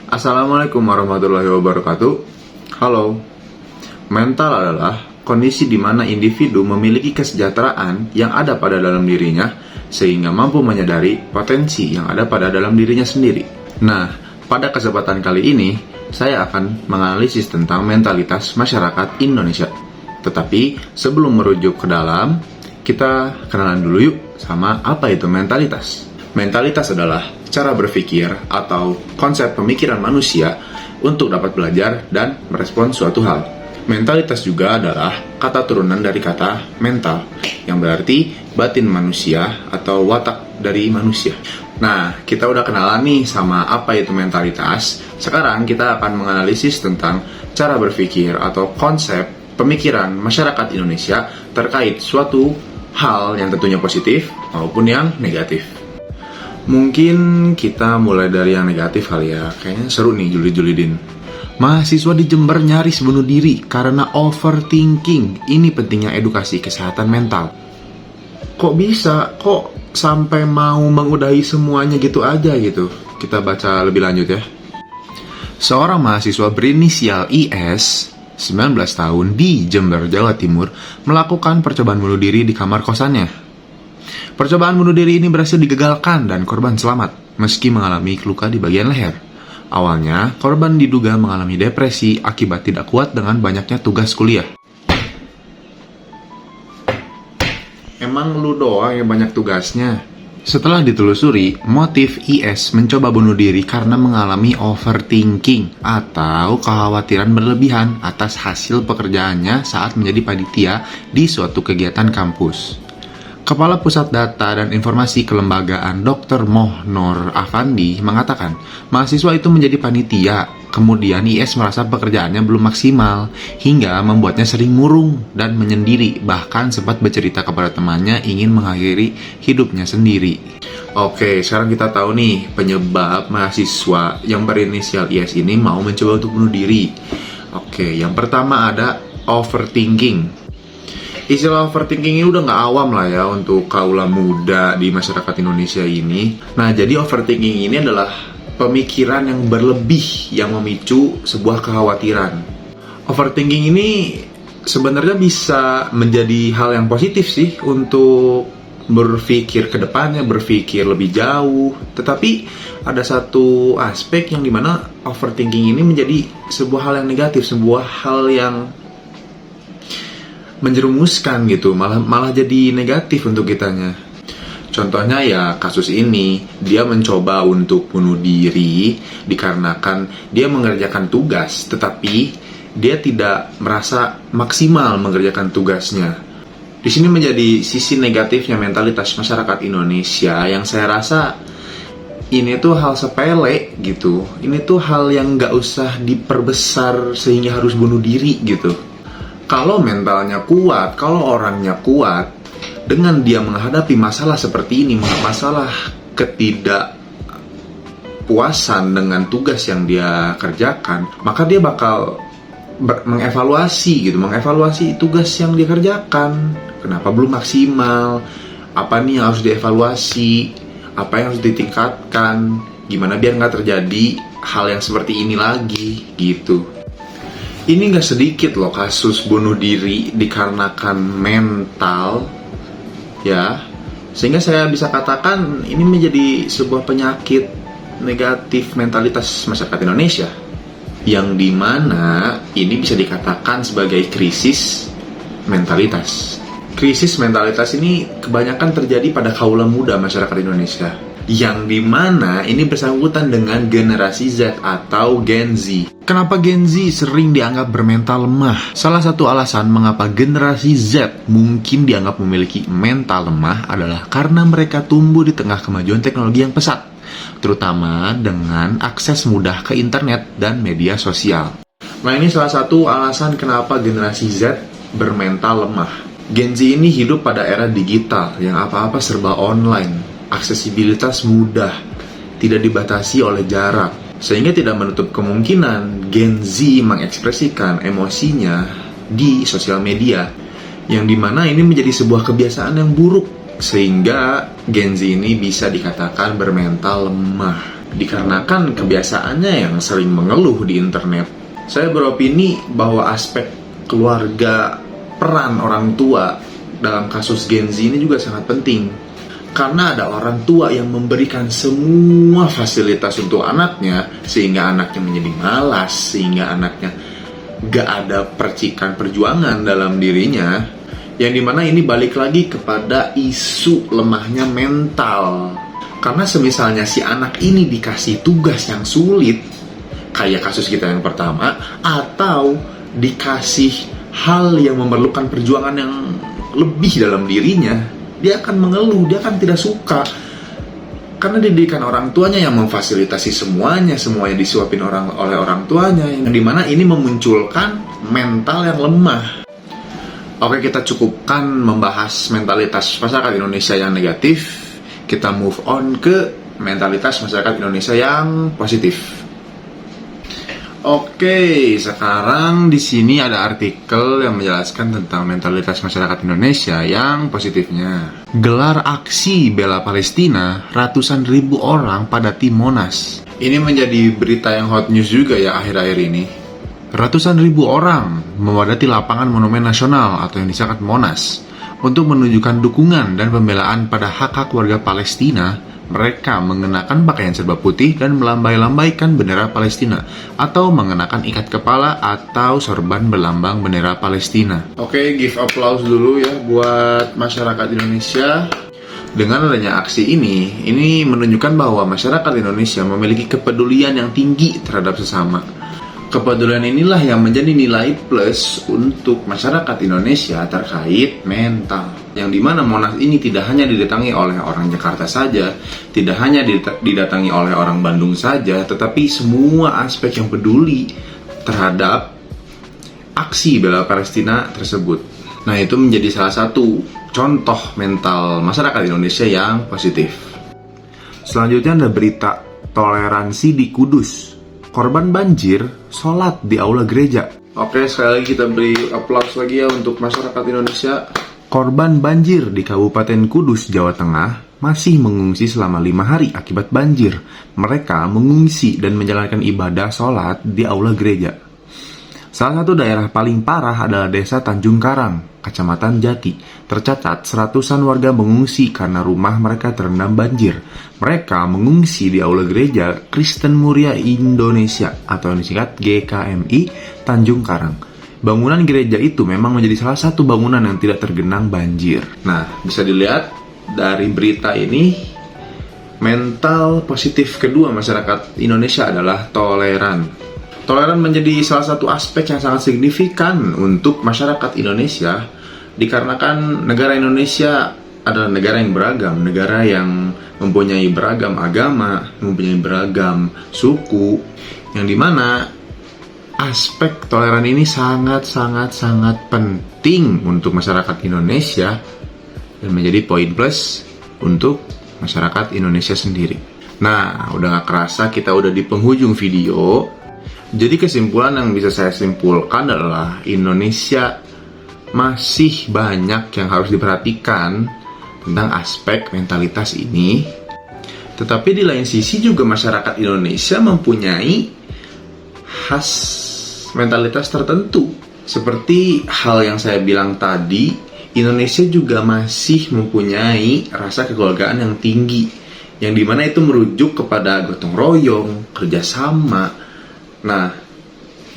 Assalamualaikum warahmatullahi wabarakatuh. Halo. Mental adalah kondisi di mana individu memiliki kesejahteraan yang ada pada dalam dirinya sehingga mampu menyadari potensi yang ada pada dalam dirinya sendiri. Nah, pada kesempatan kali ini saya akan menganalisis tentang mentalitas masyarakat Indonesia. Tetapi sebelum merujuk ke dalam, kita kenalan dulu yuk sama apa itu mentalitas. Mentalitas adalah cara berpikir atau konsep pemikiran manusia untuk dapat belajar dan merespon suatu hal. Mentalitas juga adalah kata turunan dari kata mental, yang berarti batin manusia atau watak dari manusia. Nah, kita udah kenalan nih sama apa itu mentalitas. Sekarang kita akan menganalisis tentang cara berpikir atau konsep pemikiran masyarakat Indonesia terkait suatu hal yang tentunya positif maupun yang negatif. Mungkin kita mulai dari yang negatif kali ya. Kayaknya seru nih julid-julidin. Mahasiswa di Jember nyaris bunuh diri karena overthinking. Ini pentingnya edukasi kesehatan mental. Kok bisa? Kok sampai mau mengudahi semuanya gitu aja gitu? Kita baca lebih lanjut ya. Seorang mahasiswa berinisial IS, 19 tahun di Jember, Jawa Timur, melakukan percobaan bunuh diri di kamar kosannya. Percobaan bunuh diri ini berhasil digagalkan dan korban selamat, meski mengalami luka di bagian leher. Awalnya, korban diduga mengalami depresi akibat tidak kuat dengan banyaknya tugas kuliah. Emang lu doang yang banyak tugasnya? Setelah ditelusuri, motif IS mencoba bunuh diri karena mengalami overthinking atau kekhawatiran berlebihan atas hasil pekerjaannya saat menjadi panitia di suatu kegiatan kampus. Kepala Pusat Data dan Informasi Kelembagaan Dr. Mohnor Afandi mengatakan, mahasiswa itu menjadi panitia, kemudian IS merasa pekerjaannya belum maksimal, hingga membuatnya sering murung dan menyendiri, bahkan sempat bercerita kepada temannya ingin mengakhiri hidupnya sendiri. Oke, sekarang kita tahu nih penyebab mahasiswa yang berinisial IS ini mau mencoba untuk bunuh diri. Oke, yang pertama ada overthinking. Istilah overthinking ini udah nggak awam lah ya untuk kaula muda di masyarakat Indonesia ini. Nah, jadi overthinking ini adalah pemikiran yang berlebih yang memicu sebuah kekhawatiran. Overthinking ini sebenarnya bisa menjadi hal yang positif sih untuk berpikir ke depannya, berpikir lebih jauh. Tetapi ada satu aspek yang dimana overthinking ini menjadi sebuah hal yang negatif, sebuah hal yang menjerumuskan gitu, malah jadi negatif untuk kitanya. Contohnya ya kasus ini, dia mencoba untuk bunuh diri dikarenakan dia mengerjakan tugas, tetapi dia tidak merasa maksimal mengerjakan tugasnya. Di sini menjadi sisi negatifnya mentalitas masyarakat Indonesia yang saya rasa ini tuh hal sepele gitu. Ini tuh hal yang nggak usah diperbesar sehingga harus bunuh diri gitu. Kalau mentalnya kuat, kalau orangnya kuat, dengan dia menghadapi masalah seperti ini, masalah ketidakpuasan dengan tugas yang dia kerjakan, maka dia bakal mengevaluasi tugas yang dia kerjakan. Kenapa belum maksimal? Apa nih yang harus dievaluasi? Apa yang harus ditingkatkan? Gimana biar nggak terjadi hal yang seperti ini lagi, gitu. Ini gak sedikit loh kasus bunuh diri dikarenakan mental, ya. Sehingga saya bisa katakan ini menjadi sebuah penyakit negatif mentalitas masyarakat Indonesia. Yang dimana ini bisa dikatakan sebagai krisis mentalitas. Krisis mentalitas ini kebanyakan terjadi pada kaula muda masyarakat Indonesia. Yang dimana ini bersangkutan dengan generasi Z atau Gen Z. Kenapa Gen Z sering dianggap bermental lemah? Salah satu alasan mengapa generasi Z mungkin dianggap memiliki mental lemah adalah karena mereka tumbuh di tengah kemajuan teknologi yang pesat, terutama dengan akses mudah ke internet dan media sosial. Nah, ini salah satu alasan kenapa generasi Z bermental lemah. Gen Z ini hidup pada era digital yang apa-apa serba online. Aksesibilitas mudah, tidak dibatasi oleh jarak, sehingga tidak menutup kemungkinan Gen Z mengekspresikan emosinya di sosial media, yang dimana ini menjadi sebuah kebiasaan yang buruk, sehingga Gen Z ini bisa dikatakan bermental lemah. dikarenakan kebiasaannya yang sering mengeluh di internet. Saya beropini bahwa aspek keluarga, peran orang tua dalam kasus Gen Z ini juga sangat penting. Karena ada orang tua yang memberikan semua fasilitas untuk anaknya, sehingga anaknya menjadi malas, sehingga anaknya gak ada percikan perjuangan dalam dirinya. Yang dimana ini balik lagi kepada isu lemahnya mental. Karena semisalnya si anak ini dikasih tugas yang sulit, kayak kasus kita yang pertama, atau dikasih hal yang memerlukan perjuangan yang lebih dalam dirinya, dia akan mengeluh, dia akan tidak suka. Karena didikan orang tuanya yang memfasilitasi semuanya disuapin oleh orang tuanya, yang dimana ini memunculkan mental yang lemah. Oke, kita cukupkan membahas mentalitas masyarakat Indonesia yang negatif. Kita move on ke mentalitas masyarakat Indonesia yang positif. Oke, sekarang di sini ada artikel yang menjelaskan tentang mentalitas masyarakat Indonesia yang positifnya. Gelar aksi bela Palestina, ratusan ribu orang pada Tim Monas. Ini menjadi berita yang hot news juga ya akhir-akhir ini. Ratusan ribu orang memadati lapangan Monumen Nasional atau yang disingkat Monas untuk menunjukkan dukungan dan pembelaan pada hak-hak warga Palestina. Mereka mengenakan pakaian serba putih dan melambai-lambaikan bendera Palestina atau mengenakan ikat kepala atau sorban berlambang bendera Palestina. Oke, give applause dulu ya buat masyarakat Indonesia. Dengan adanya aksi ini menunjukkan bahwa masyarakat Indonesia memiliki kepedulian yang tinggi terhadap sesama. Kepedulian inilah yang menjadi nilai plus untuk masyarakat Indonesia terkait mental. Yang dimana Monas ini tidak hanya didatangi oleh orang Jakarta saja, tidak hanya didatangi oleh orang Bandung saja, tetapi semua aspek yang peduli terhadap aksi bela Palestina tersebut. Nah, itu menjadi salah satu contoh mental masyarakat Indonesia yang positif. Selanjutnya ada berita toleransi di Kudus. Korban banjir, sholat di aula gereja. Oke, sekali lagi kita beri aplaus lagi ya untuk masyarakat Indonesia. Korban banjir di Kabupaten Kudus, Jawa Tengah masih mengungsi selama 5 hari akibat banjir. Mereka mengungsi dan menjalankan ibadah sholat di aula gereja. Salah satu daerah paling parah adalah Desa Tanjung Karang, Kecamatan Jati. Tercatat seratusan warga mengungsi karena rumah mereka terendam banjir. Mereka mengungsi di aula gereja Kristen Muria Indonesia atau yang disingkat GKMI Tanjung Karang. Bangunan gereja itu memang menjadi salah satu bangunan yang tidak tergenang banjir. Nah, bisa dilihat dari berita ini, mental positif kedua masyarakat Indonesia adalah toleran. Toleran menjadi salah satu aspek yang sangat signifikan untuk masyarakat Indonesia, dikarenakan negara Indonesia adalah negara yang beragam, negara yang mempunyai beragam agama, mempunyai beragam suku, yang dimana aspek toleran ini sangat penting untuk masyarakat Indonesia dan menjadi poin plus untuk masyarakat Indonesia sendiri. Nah, udah gak kerasa kita udah di penghujung video. Jadi kesimpulan yang bisa saya simpulkan adalah Indonesia masih banyak yang harus diperhatikan tentang aspek mentalitas ini. Tetapi di lain sisi juga masyarakat Indonesia mempunyai khas mentalitas tertentu. Seperti hal yang saya bilang tadi, Indonesia juga masih mempunyai rasa kekeluargaan yang tinggi, yang dimana itu merujuk kepada gotong royong, kerjasama. Nah,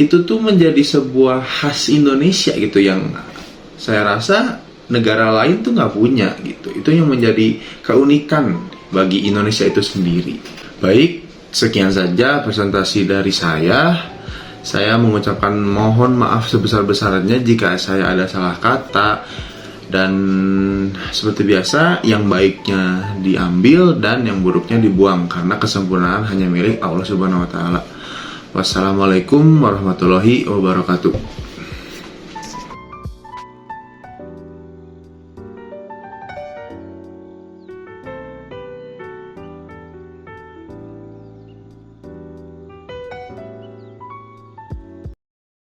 itu tuh menjadi sebuah khas Indonesia gitu, yang saya rasa negara lain tuh nggak punya gitu. Itu yang menjadi keunikan bagi Indonesia itu sendiri. Baik, sekian saja presentasi dari saya. Saya mengucapkan mohon maaf sebesar-besarnya jika saya ada salah kata. Dan seperti biasa, yang baiknya diambil dan yang buruknya dibuang, karena kesempurnaan hanya milik Allah Subhanahu wa Ta'ala. Wassalamualaikum warahmatullahi wabarakatuh.